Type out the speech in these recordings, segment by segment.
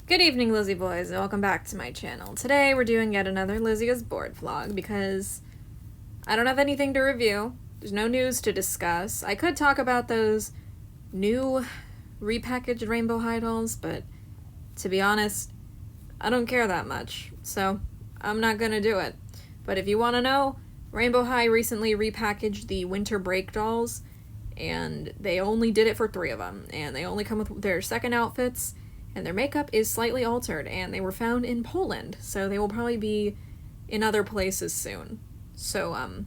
Good evening, Lizzie boys, and welcome back to my channel. Today we're doing yet another Lizzie is Bored vlog because I don't have anything to review. There's no news to discuss. I could talk about those new repackaged rainbow high dolls, but to be honest, I don't care that much, so I'm not gonna do it. But if you want to know, Rainbow High recently repackaged the winter break dolls, and they only did it for 3 of them, and they only come with their second outfits, and their makeup is slightly altered, and they were found in Poland, so they will probably be in other places soon. So,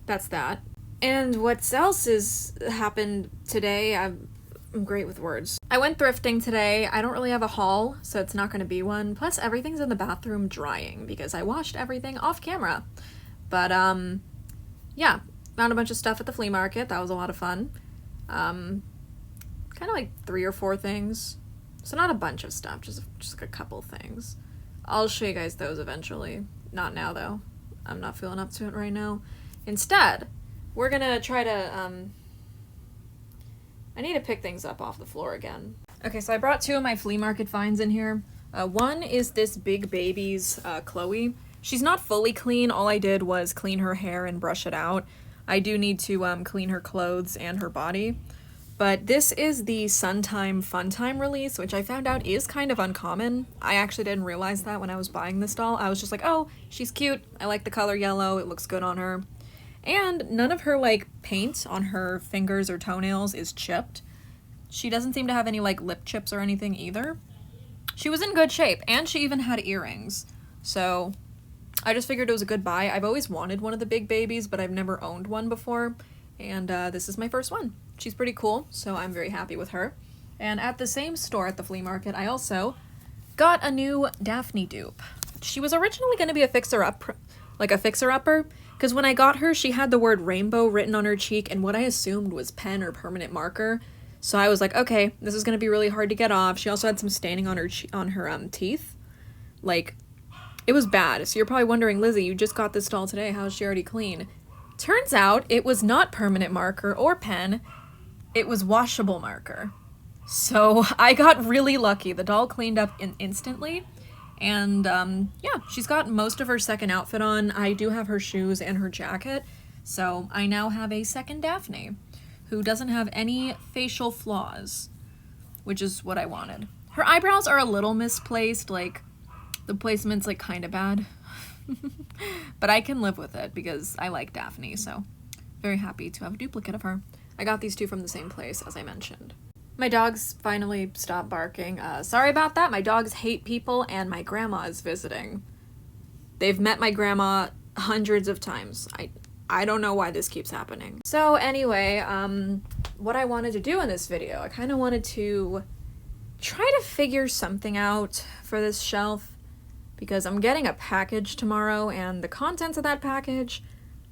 that's that. And what else has happened today? I'm great with words. I went thrifting today. I don't really have a haul, so it's not going to be one. Plus, everything's in the bathroom drying because I washed everything off camera. But, yeah, found a bunch of stuff at the flea market. That was a lot of fun. Kind of like 3 or 4 things. So not a bunch of stuff, just like a couple things. I'll show you guys those eventually. Not now, though. I'm not feeling up to it right now. Instead, we're gonna try to, I need to pick things up off the floor again. Okay, so I brought 2 of my flea market finds in here. One is this Big Baby's Chloe. She's not fully clean. All I did was clean her hair and brush it out. I do need to clean her clothes and her body. But this is the Suntime Funtime release, which I found out is kind of uncommon. I actually didn't realize that when I was buying this doll. I was just like, oh, she's cute. I like the color yellow. It looks good on her. And none of her, like, paint on her fingers or toenails is chipped. She doesn't seem to have any, like, lip chips or anything either. She was in good shape, and she even had earrings. So I just figured it was a good buy. I've always wanted one of the Big Babies, but I've never owned one before. And this is my first one. She's pretty cool, so I'm very happy with her. And at the same store at the flea market, I also got a new Daphne dupe. She was originally going to be a fixer-upper, because when I got her, she had the word rainbow written on her cheek, and what I assumed was pen or permanent marker. So I was like, okay, this is going to be really hard to get off. She also had some staining on her teeth. Like, it was bad. So you're probably wondering, Lizzie, you just got this doll today. How is she already clean? Turns out it was not permanent marker or pen. It was washable marker. So I got really lucky. The doll cleaned up instantly. And yeah, she's got most of her second outfit on. I do have her shoes and her jacket. So I now have a second Daphne who doesn't have any facial flaws, which is what I wanted. Her eyebrows are a little misplaced. Like, the placement's like kind of bad. But I can live with it because I like Daphne, so very happy to have a duplicate of her. I got these 2 from the same place, as I mentioned. My dogs finally stopped barking. Sorry about that. My dogs hate people, and my grandma is visiting. They've met my grandma hundreds of times. I don't know why this keeps happening. So anyway, what I wanted to do in this video, I kind of wanted to try to figure something out for this shelf, because I'm getting a package tomorrow, and the contents of that package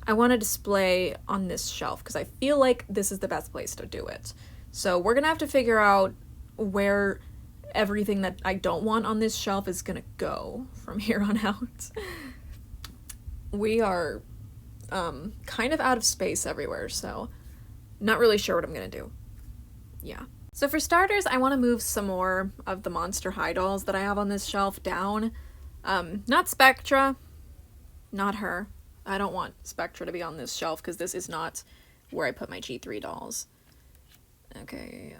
I want to display on this shelf because I feel like this is the best place to do it. So we're gonna have to figure out where everything that I don't want on this shelf is gonna go from here on out. We are kind of out of space everywhere, so not really sure what I'm gonna do. Yeah. So for starters, I want to move some more of the Monster High dolls that I have on this shelf down. Not Spectra, not her. I don't want Spectra to be on this shelf because this is not where I put my G3 dolls. Okay,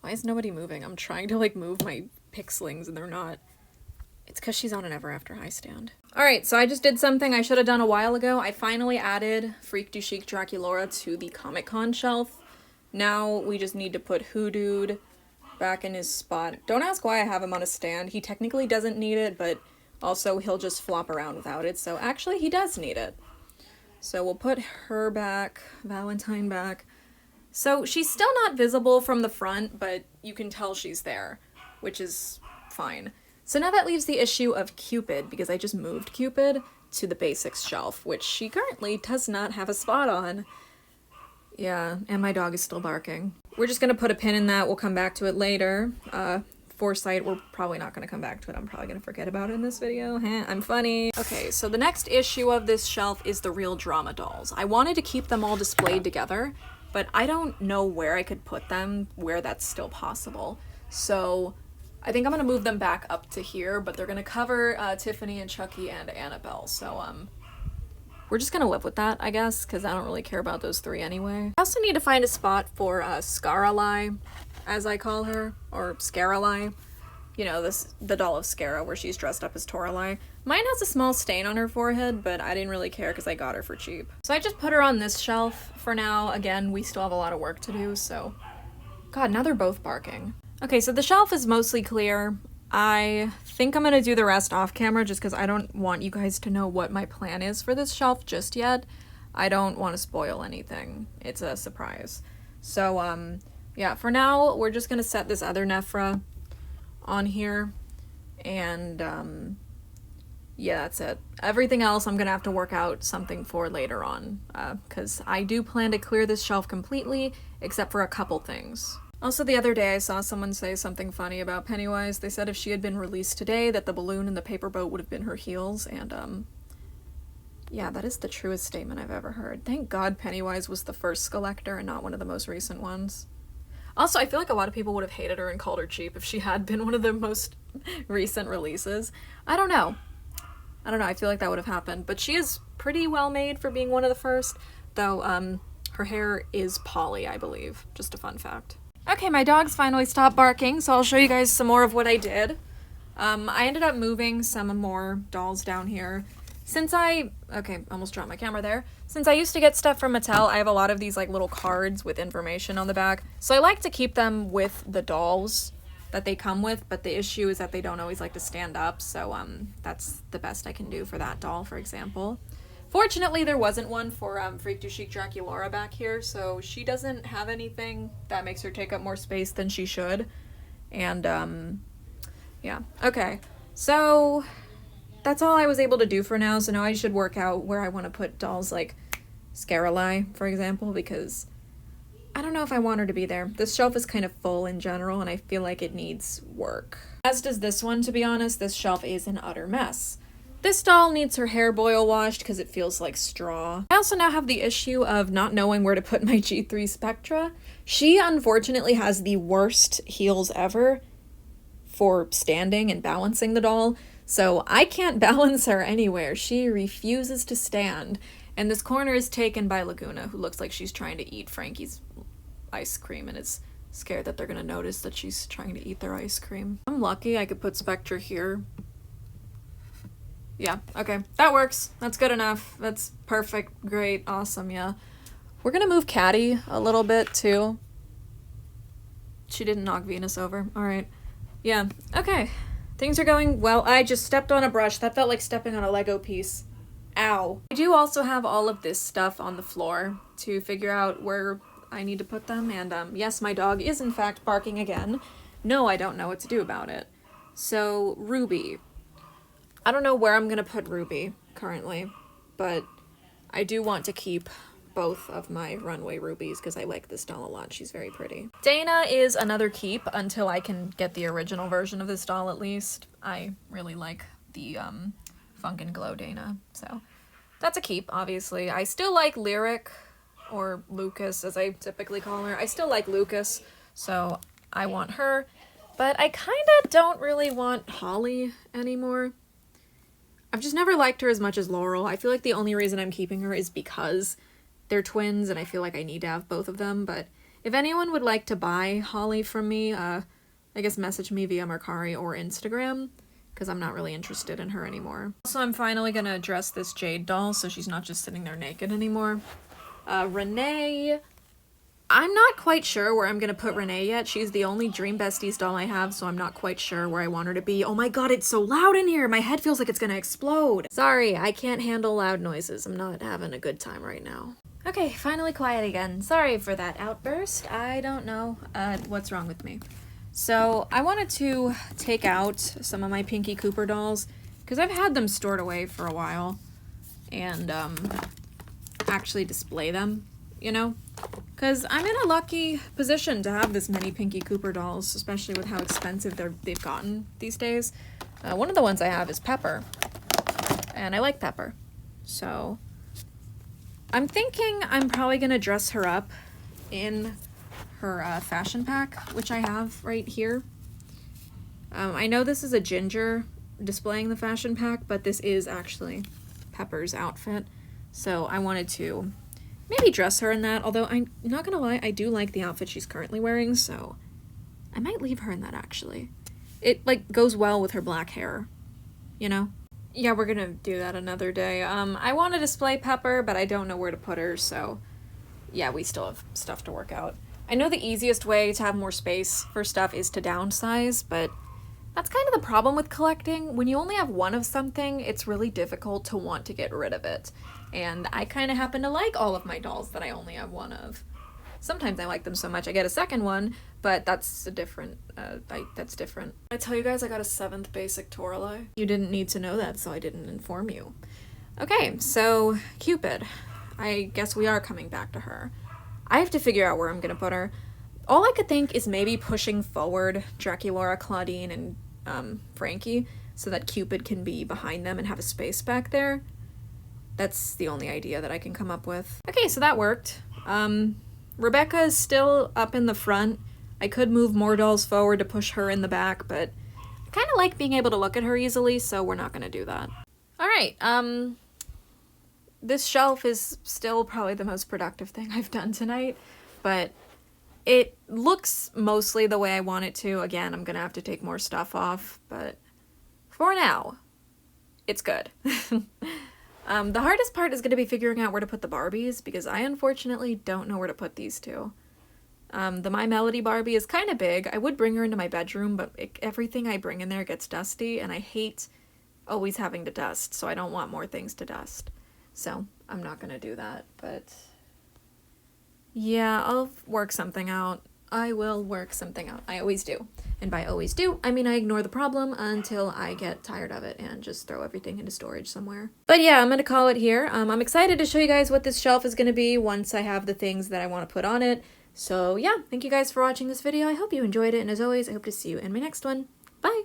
why is nobody moving? I'm trying to, like, move my pixelings and they're not. It's because she's on an Ever After High stand. Alright, so I just did something I should have done a while ago. I finally added Freak du Chic Draculaura to the Comic-Con shelf. Now we just need to put Hoodooed back in his spot. Don't ask why I have him on a stand. He technically doesn't need it, but also he'll just flop around without it. So actually he does need it. So we'll put her back, Valentine back. So she's still not visible from the front, but you can tell she's there, which is fine. So now that leaves the issue of Cupid, because I just moved Cupid to the basics shelf, which she currently does not have a spot on. Yeah, and my dog is still barking. We're just gonna put a pin in that. We'll come back to it later. Foresight, we're probably not gonna come back to it. I'm probably gonna forget about it in this video. I'm funny. Okay, so the next issue of this shelf is the Real Drama dolls. I wanted to keep them all displayed together, but I don't know where I could put them, where that's still possible. So I think I'm gonna move them back up to here, but they're gonna cover Tiffany and Chucky and Annabelle. So we're just gonna live with that, I guess, because I don't really care about those three anyway. I also need to find a spot for Scaralai, as I call her, or Scaralai. You know, the doll of Scara, where she's dressed up as Toralei. Mine has a small stain on her forehead, but I didn't really care because I got her for cheap. So I just put her on this shelf for now. Again, we still have a lot of work to do, so... God, now they're both barking. Okay, so the shelf is mostly clear. I think I'm gonna do the rest off camera just because I don't want you guys to know what my plan is for this shelf just yet. I don't want to spoil anything. It's a surprise. So, yeah, for now, we're just gonna set this other Nephra on here, and yeah, that's it. Everything else I'm gonna have to work out something for later on, because I do plan to clear this shelf completely except for a couple things. Also, the other day I saw someone say something funny about Pennywise. They said if she had been released today that the balloon and the paper boat would have been her heels, and yeah, that is the truest statement I've ever heard. Thank God Pennywise was the first Skelector and not one of the most recent ones. Also, I feel like a lot of people would have hated her and called her cheap if she had been one of the most recent releases. I don't know. I feel like that would have happened. But she is pretty well made for being one of the first, though her hair is poly, I believe. Just a fun fact. Okay, my dogs finally stopped barking, so I'll show you guys some more of what I did. I ended up moving some more dolls down here. Okay, almost dropped my camera there. Since I used to get stuff from Mattel, I have a lot of these like little cards with information on the back. So I like to keep them with the dolls that they come with, but the issue is that they don't always like to stand up, so that's the best I can do for that doll, for example. Fortunately, there wasn't one for Freak du Chic Draculaura back here, so she doesn't have anything that makes her take up more space than she should. And, yeah. Okay, so that's all I was able to do for now, so now I should work out where I want to put dolls like Scaralai, for example, because I don't know if I want her to be there. This shelf is kind of full in general, and I feel like it needs work. As does this one, to be honest. This shelf is an utter mess. This doll needs her hair boil washed because it feels like straw. I also now have the issue of not knowing where to put my G3 Spectra. She unfortunately has the worst heels ever for standing and balancing the doll, so I can't balance her anywhere. She refuses to stand. And this corner is taken by Laguna, who looks like she's trying to eat Frankie's ice cream and is scared that they're gonna notice that she's trying to eat their ice cream. I'm lucky I could put Spectra here. Yeah, okay, that works. That's good enough. That's perfect, great, awesome, yeah. We're gonna move Caddy a little bit, too. She didn't knock Venus over. Alright. Yeah, okay. Things are going well. I just stepped on a brush. That felt like stepping on a Lego piece. Ow. I do also have all of this stuff on the floor to figure out where I need to put them, and yes, my dog is in fact barking again. No, I don't know what to do about it. So, Ruby. I don't know where I'm gonna put Ruby currently, but I do want to keep both of my runway rubies because I like this doll a lot. She's very pretty. Dana is another keep until I can get the original version of this doll at least. I really like the Funk and Glow Dana, so that's a keep, obviously. I still like Lyric, or Lucas as I typically call her. I still like Lucas, so I want her, but I kinda don't really want Holly anymore. I've just never liked her as much as Laurel. I feel like the only reason I'm keeping her is because they're twins and I feel like I need to have both of them, but if anyone would like to buy Holly from me, I guess message me via Mercari or Instagram, because I'm not really interested in her anymore. Also, I'm finally gonna dress this Jade doll so she's not just sitting there naked anymore. Renee, I'm not quite sure where I'm gonna put Renee yet. She's the only Dream Besties doll I have, so I'm not quite sure where I want her to be. Oh my god, it's so loud in here! My head feels like it's gonna explode! Sorry, I can't handle loud noises. I'm not having a good time right now. Okay, finally quiet again. Sorry for that outburst. I don't know what's wrong with me. So, I wanted to take out some of my Pinky Cooper dolls, because I've had them stored away for a while, and actually display them, you know? Because I'm in a lucky position to have this many Pinky Cooper dolls, especially with how expensive they've gotten these days. One of the ones I have is Pepper, and I like Pepper. So, I'm thinking I'm probably going to dress her up in her fashion pack, which I have right here. I know this is a Ginger displaying the fashion pack, but this is actually Pepper's outfit. So I wanted to maybe dress her in that, although I'm not gonna lie, I do like the outfit she's currently wearing, so I might leave her in that actually. It like goes well with her black hair, you know? Yeah, we're gonna do that another day. I want to display Pepper, but I don't know where to put her, so yeah, we still have stuff to work out. I know the easiest way to have more space for stuff is to downsize, but that's kind of the problem with collecting. When you only have one of something, it's really difficult to want to get rid of it. And I kind of happen to like all of my dolls that I only have one of. Sometimes I like them so much I get a second one, but that's a different, that's different. I tell you guys I got a 7th basic Toralei. You didn't need to know that, so I didn't inform you. Okay, so Cupid. I guess we are coming back to her. I have to figure out where I'm gonna put her. All I could think is maybe pushing forward Draculaura, Claudine, and Frankie so that Cupid can be behind them and have a space back there. That's the only idea that I can come up with. Okay, so that worked. Rebecca is still up in the front. I could move more dolls forward to push her in the back, but I kind of like being able to look at her easily, so we're not gonna do that. All right, this shelf is still probably the most productive thing I've done tonight, but it looks mostly the way I want it to. Again, I'm gonna have to take more stuff off, but for now, it's good. The hardest part is gonna be figuring out where to put the Barbies, because I unfortunately don't know where to put these two. The My Melody Barbie is kind of big. I would bring her into my bedroom, but everything I bring in there gets dusty, and I hate always having to dust, so I don't want more things to dust. So I'm not gonna do that, but yeah, I'll work something out. I will work something out. I always do. And by always do, I mean I ignore the problem until I get tired of it and just throw everything into storage somewhere. But yeah, I'm gonna call it here. I'm excited to show you guys what this shelf is gonna be once I have the things that I want to put on it. So yeah, thank you guys for watching this video. I hope you enjoyed it, and as always, I hope to see you in my next one. Bye!